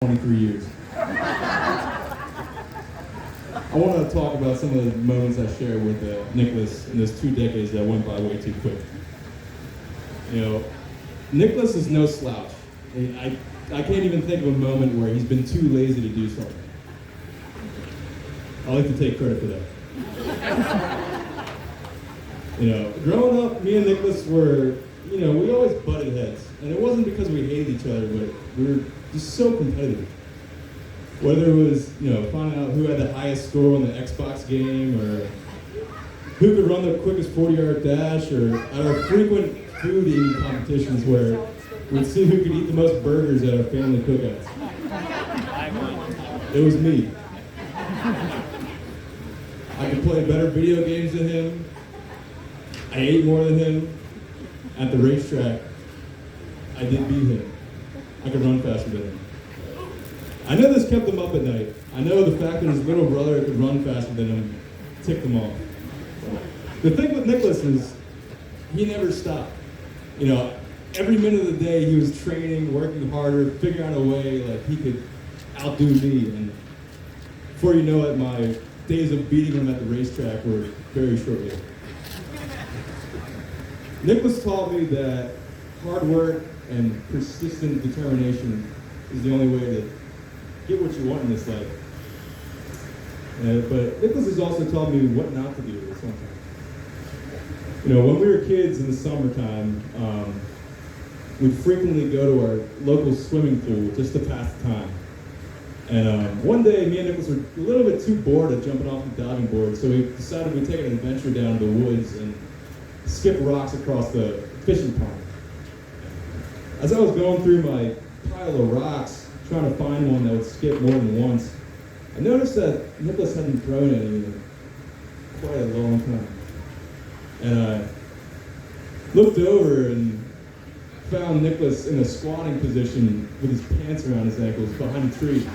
23 years. I want to talk about some of the moments I shared with Nicholas in those 2 decades that went by way too quick. You know, Nicholas is no slouch. I can't even think of a moment where he's been too lazy to do something. I like to take credit for that. You know, growing up, me and Nicholas were, we always butted heads. And it wasn't because we hated each other, but we were just so competitive. Whether it was, finding out who had the highest score on the Xbox game, or who could run the quickest 40-yard dash, or at our frequent food eating competitions where we'd see who could eat the most burgers at our family cookouts. It was me. I could play better video games than him. I ate more than him. At the racetrack, I did beat him. I could run faster than him. I know this kept him up at night. I know the fact that his little brother could run faster than him ticked him off. The thing with Nicholas is he never stopped. Every minute of the day he was training, working harder, figuring out a way like he could outdo me. And before you know it, my days of beating him at the racetrack were very short-lived. Nicholas taught me that hard work and persistent determination is the only way to get what you want in this life. But Nicholas has also taught me what not to do sometimes. When we were kids in the summertime, we'd frequently go to our local swimming pool just to pass the time. And one day, me and Nicholas were a little bit too bored of jumping off the diving board, so we decided we'd take an adventure down to the woods and skip rocks across the fishing pond. As I was going through my pile of rocks, trying to find one that would skip more than once, I noticed that Nicholas hadn't thrown any in quite a long time. And I looked over and found Nicholas in a squatting position with his pants around his ankles behind a tree.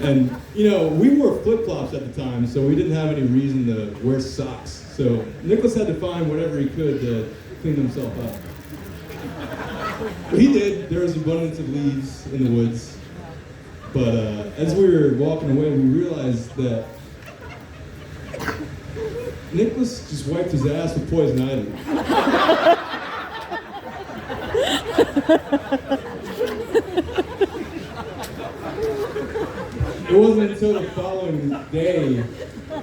And, we wore flip-flops at the time, so we didn't have any reason to wear socks. So Nicholas had to find whatever he could to clean himself up. He did. There was abundance of leaves in the woods. But as we were walking away, we realized that Nicholas just wiped his ass with poison ivy. It wasn't until the following day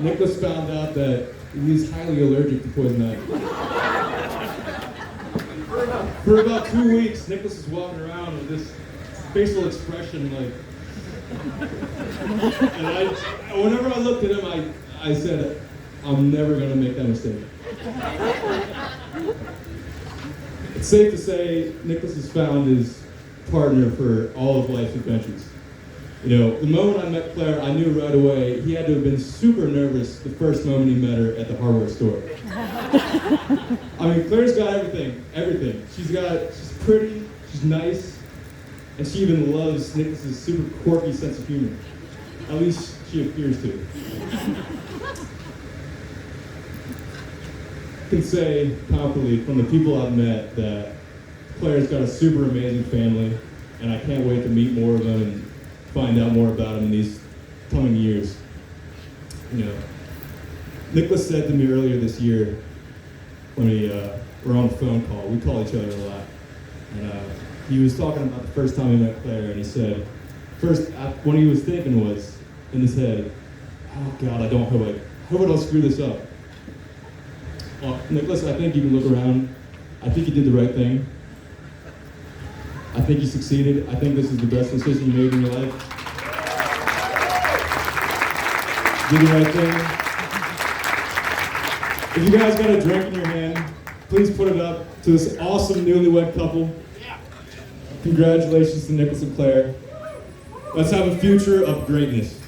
Nicholas found out that he was highly allergic to poison ivy. For about 2 weeks, Nicholas was walking around with this facial expression and whenever I looked at him, I said, I'm never going to make that mistake. It's safe to say Nicholas has found his partner for all of life's adventures. The moment I met Claire, I knew right away he had to have been super nervous the first moment he met her at the hardware store. Claire's got everything. She's pretty, she's nice, and she even loves Nicholas's super quirky sense of humor. At least she appears to. I can say confidently from the people I've met that Claire's got a super amazing family, and I can't wait to meet more of them and find out more about them in these coming years. Nicholas said to me earlier this year when we were on a phone call, we call each other a lot, and he was talking about the first time he met Claire, and he said, what he was thinking was, in his head, oh God, I hope I don't screw this up. Well, Nicholas, I think you can look around. I think you did the right thing. I think you succeeded. I think this is the best decision you made in your life. You did the right thing. If you guys got a drink in your hand, please put it up to this awesome newlywed couple. Congratulations to Nicholas and Claire. Let's have a future of greatness.